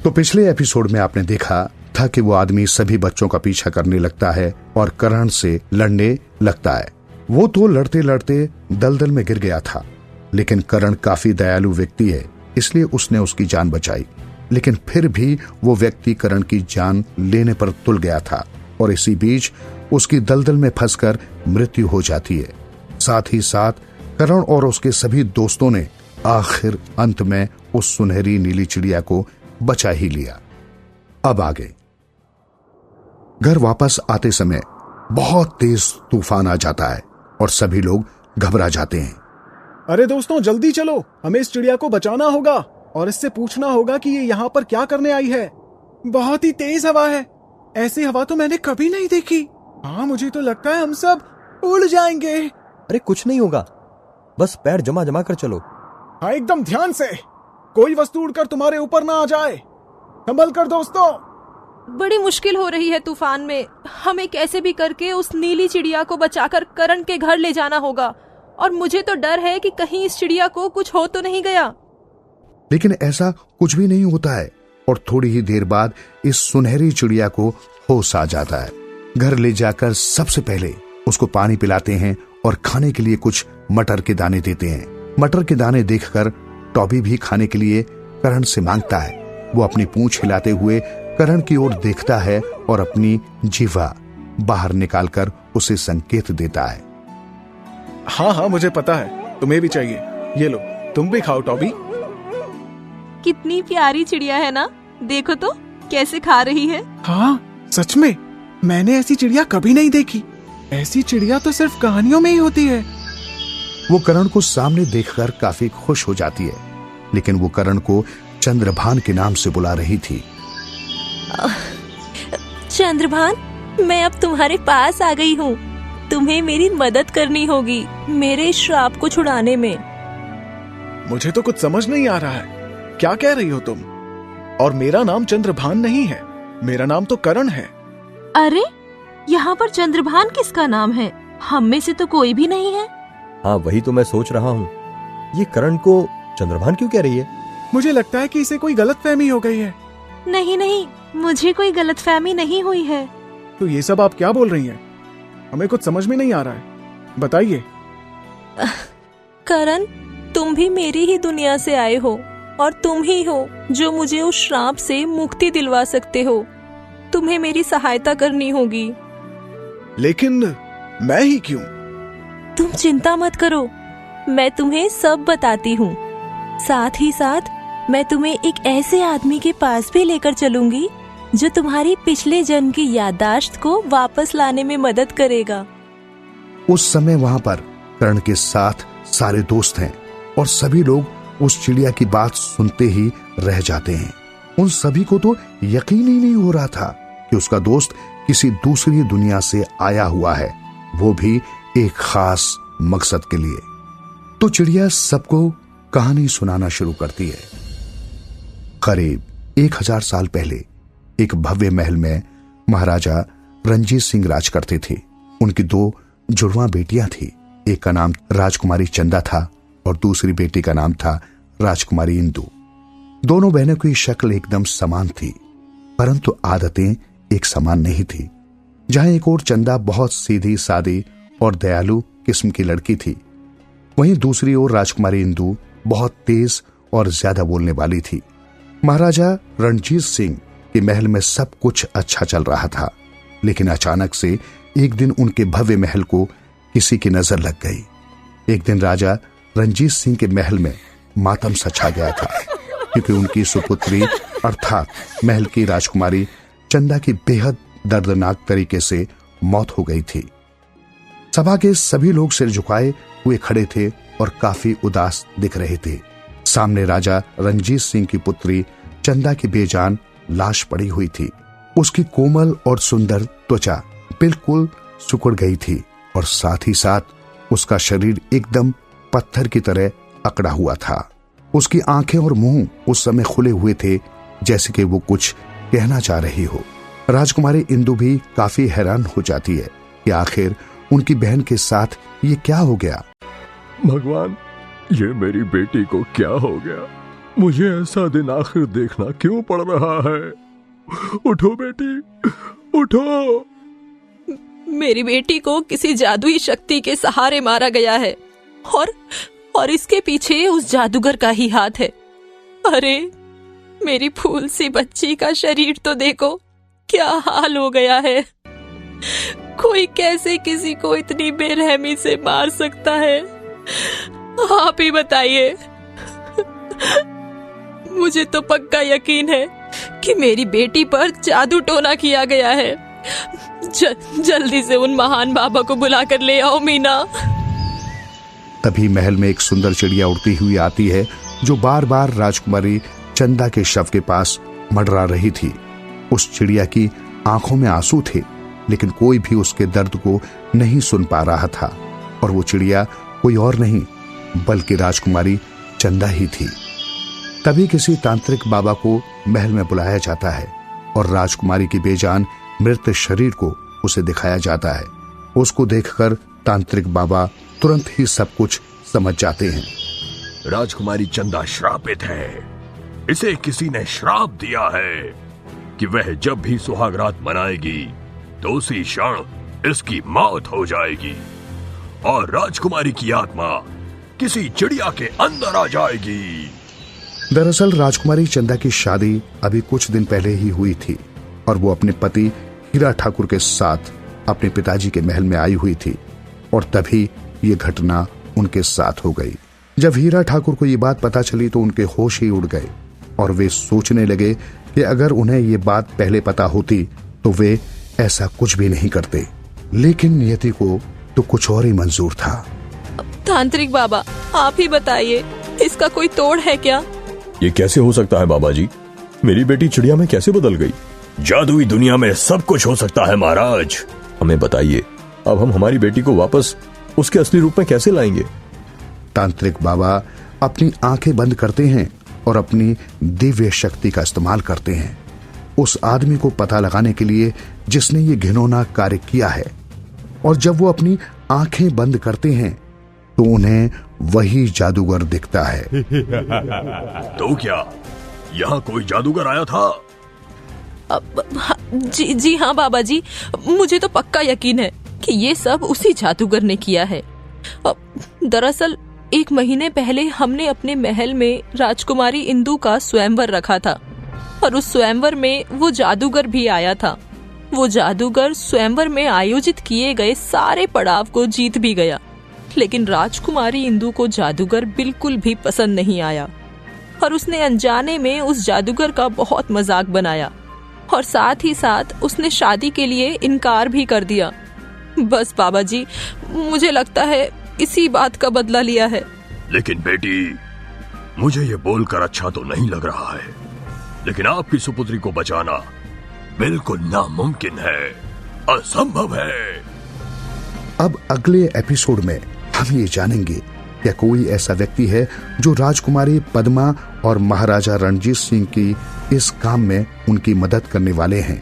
तो पिछले एपिसोड में आपने देखा था कि वो आदमी सभी बच्चों का पीछा करने लगता है और करण से लड़ने लगता है। वो तो लड़ते लड़ते दलदल में गिर गया था, लेकिन करण काफी दयालु व्यक्ति है, इसलिए उसने उसकी जान बचाई। लेकिन फिर भी वो व्यक्ति करण की जान लेने पर तुल गया था और इसी बीच उसकी दलदल में फंसकर मृत्यु हो जाती है। साथ ही साथ करण और उसके सभी दोस्तों ने आखिर अंत में उस सुनहरी नीली चिड़िया को बचा ही लिया। अब आगे घर वापस आते समय बहुत तेज तूफान आ जाता है और सभी लोग घबरा जाते हैं। अरे दोस्तों, जल्दी चलो, हमें इस चिड़िया को बचाना होगा और इससे पूछना होगा कि ये यहाँ पर क्या करने आई है। बहुत ही तेज हवा है, ऐसी हवा तो मैंने कभी नहीं देखी। हाँ, मुझे तो लगता है हम सब उड़ जाएंगे। अरे कुछ नहीं होगा, बस पैर जमा जमा कर चलो। हाँ, एकदम ध्यान से, कोई वस्तु उड़कर तुम्हारे ऊपर ना आ जाए। संभल कर दोस्तों। बड़ी मुश्किल हो रही है तूफान में। हमें कैसे भी करके उस नीली चिड़िया को बचाकर करण के घर ले जाना होगा और मुझे तो डर है कि कहीं इस चिड़िया को कुछ हो तो नहीं गया। लेकिन ऐसा कुछ भी नहीं होता है और थोड़ी ही देर बाद इस सुनहरी चिड़िया को होश आ जाता है। घर ले जाकर सबसे पहले उसको पानी पिलाते हैं और खाने के लिए कुछ मटर के दाने देते हैं। मटर के दाने देखकर टॉबी भी खाने के लिए करण से मांगता है। वो अपनी पूंछ हिलाते हुए करण की ओर देखता है और अपनी जीवा बाहर निकालकर उसे संकेत देता है। हाँ हाँ, मुझे पता है, तुम्हें भी चाहिए। ये लो, तुम भी खाओ टॉबी। कितनी प्यारी चिड़िया है ना, देखो तो कैसे खा रही है। हाँ सच में, मैंने ऐसी चिड़िया कभी नहीं देखी। ऐसी चिड़िया तो सिर्फ कहानियों में ही होती है। वो करण को सामने देखकर काफी खुश हो जाती है, लेकिन वो करण को चंद्रभान के नाम से बुला रही थी। चंद्रभान, मैं अब तुम्हारे पास आ गई हूँ। तुम्हें मेरी मदद करनी होगी मेरे श्राप को छुड़ाने में। मुझे तो कुछ समझ नहीं आ रहा है, क्या कह रही हो तुम? और मेरा नाम चंद्रभान नहीं है, मेरा नाम तो करण है। अरे, यहाँ पर चंद्रभान किसका नाम है? हम में से तो कोई भी नहीं है। हाँ, वही तो मैं सोच रहा हूँ, ये करण को चंद्रभान क्यों कह रही है? मुझे लगता है कि इसे कोई गलतफहमी हो गई है। नहीं नहीं, मुझे कोई गलतफहमी नहीं हुई है। तो ये सब आप क्या बोल रही हैं? हमें कुछ समझ में नहीं आ रहा है, बताइए। करण, तुम भी मेरी ही दुनिया से आए हो और तुम ही हो जो मुझे उस श्राप से मुक्ति दिलवा सकते हो। तुम्हें मेरी सहायता करनी होगी। लेकिन मैं ही क्यों? तुम चिंता मत करो, मैं तुम्हें सब बताती हूँ। साथ ही साथ मैं तुम्हें एक ऐसे आदमी के पास भी लेकर चलूंगी जो तुम्हारी पिछले जन्म की याददाश्त को वापस लाने में मदद करेगा। उस समय वहां पर करण के साथ सारे दोस्त हैं और सभी लोग उस चिड़िया की बात सुनते ही रह जाते हैं। उन सभी को तो यकीन ही नहीं हो रहा था कि उसका दोस्त किसी दूसरी दुनिया से आया हुआ है, वो भी एक खास मकसद के लिए। तो चिड़िया सबको कहानी सुनाना शुरू करती है। करीब 1000 साल पहले एक भव्य महल में महाराजा रणजीत सिंह राज करते थे। उनकी 2 जुड़वा बेटियां थी। एक का नाम राजकुमारी चंदा था और दूसरी बेटी का नाम था राजकुमारी इंदु। दोनों बहनों की शक्ल एकदम समान थी, परंतु आदतें एक समान नहीं थी। जहां एक और चंदा बहुत सीधी सादी और दयालु किस्म की लड़की थी, वहीं दूसरी ओर राजकुमारी इंदु बहुत तेज और ज्यादा बोलने वाली थी। महाराजा रणजीत सिंह के महल में सब कुछ अच्छा चल रहा था, लेकिन अचानक से एक दिन उनके भव्य महल को किसी की नजर लग गई। एक दिन राजा रणजीत सिंह के महल में मातम सा छा गया था, क्योंकि उनकी सुपुत्री अर्थात महल की राजकुमारी चंदा की बेहद दर्दनाक तरीके से मौत हो गई थी। सभा के सभी लोग सिर झुकाए हुए खड़े थे और काफी उदास दिख रहे थे। सामने राजा रणजीत सिंह की पुत्री चंदा की बेजान लाश पड़ी हुई थी। उसकी कोमल और सुंदर त्वचा बिल्कुल सिकुड़ गई थी और साथ ही साथ उसका शरीर एकदम पत्थर की तरह अकड़ा हुआ था। उसकी आंखें और मुंह उस समय खुले हुए थे, जैसे कि वो कुछ कहना चाह रही हो। राजकुमारी इंदु भी काफी हैरान हो जाती है कि आखिर उनकी बहन के साथ ये क्या हो गया। भगवान, ये मेरी बेटी को क्या हो गया? मुझे ऐसा दिन आखिर देखना क्यों पड़ रहा है? उठो बेटी, उठो। मेरी बेटी को किसी जादुई शक्ति के सहारे मारा गया है और इसके पीछे उस जादूगर का ही हाथ है। अरे मेरी फूल सी बच्ची का शरीर तो देखो, क्या हाल हो गया है। कोई कैसे किसी को इतनी बेरहमी से मार सकता है? आप ही बताइए। मुझे तो पक्का यकीन है कि मेरी बेटी पर जादू टोना किया गया है। जल्दी से उन महान बाबा को बुलाकर ले आओ मीना। तभी महल में एक सुंदर चिड़िया उड़ती हुई आती है जो बार बार राजकुमारी चंदा के शव के पास मंडरा रही थी। उस चिड़िया की आंखों में आंसू थे, लेकिन कोई भी उसके दर्द को नहीं सुन पा रहा था। और वो चिड़िया कोई और नहीं बल्कि राजकुमारी चंदा ही थी। तभी किसी तांत्रिक बाबा को महल में बुलाया जाता है और राजकुमारी की बेजान मृत शरीर को उसे दिखाया जाता है। उसको देखकर तांत्रिक बाबा तुरंत ही सब कुछ समझ जाते हैं। राजकुमारी चंदा श्रापित है। इसे किसी ने श्राप दिया है कि वह जब भी सुहागरात मनाएगी तो उसी क्षण इसकी मौत हो जाएगी और राजकुमारी की आत्मा किसी चिड़िया के अंदर आ जाएगी। दरअसल राजकुमारी चंदा की शादी अभी कुछ दिन पहले ही हुई थी और वो अपने पति हीरा ठाकुर के साथ अपने पिताजी के महल में आई हुई थी। और तभी ये घटना उनके साथ हो गई। जब हीरा ठाकुर को ये बात पता चली तो उनके होश ही उड़ गए और वे सोचने लगे कि अगर उन्हें ये बात पहले पता होती तो वे ऐसा कुछ भी नहीं करते। लेकिन नियति को तो कुछ और ही मंजूर था। तांत्रिक बाबा, आप ही बताइए, इसका कोई तोड़ है क्या? ये कैसे हो सकता है बाबा जी? मेरी बेटी चिड़िया में कैसे बदल गई? जादुई दुनिया में सब कुछ हो सकता है महाराज। हमें बताइए, अब हम हमारी बेटी को वापस उसके असली रूप में कैसे लाएंगे? तांत्रिक बाबा अपनी आंखें बंद करते हैं और अपनी दिव्य शक्ति का इस्तेमाल करते हैं उस आदमी को पता लगाने के लिए जिसने ये घिनौना कार्य किया है। और जब वो अपनी आंखें बंद करते हैं तो उन्हें वही जादूगर दिखता है। तो क्या यहाँ कोई जादूगर आया था? जी हाँ बाबा जी, मुझे तो पक्का यकीन है कि ये सब उसी जादूगर ने किया है। दरअसल 1 महीने पहले हमने अपने महल में राजकुमारी इंदु का स्वयंवर रखा था और उस स्वयंवर में वो जादूगर भी आया था। वो जादूगर स्वयंवर में आयोजित किए गए सारे पड़ाव को जीत भी गया, लेकिन राजकुमारी इंदु को जादूगर बिल्कुल भी पसंद नहीं आया और उसने अनजाने में उस जादूगर का बहुत मजाक बनाया और साथ ही साथ उसने शादी के लिए इनकार भी कर दिया। बस बाबा जी, मुझे लगता है इसी बात का बदला लिया है। लेकिन बेटी, मुझे ये बोलकर अच्छा तो नहीं लग रहा है, लेकिन आपकी सुपुत्री को बचाना बिल्कुल नामुमकिन है, असंभव है। अब अगले एपिसोड में हम ये जानेंगे क्या कोई ऐसा व्यक्ति है जो राजकुमारी पद्मा और महाराजा रणजीत सिंह की इस काम में उनकी मदद करने वाले हैं।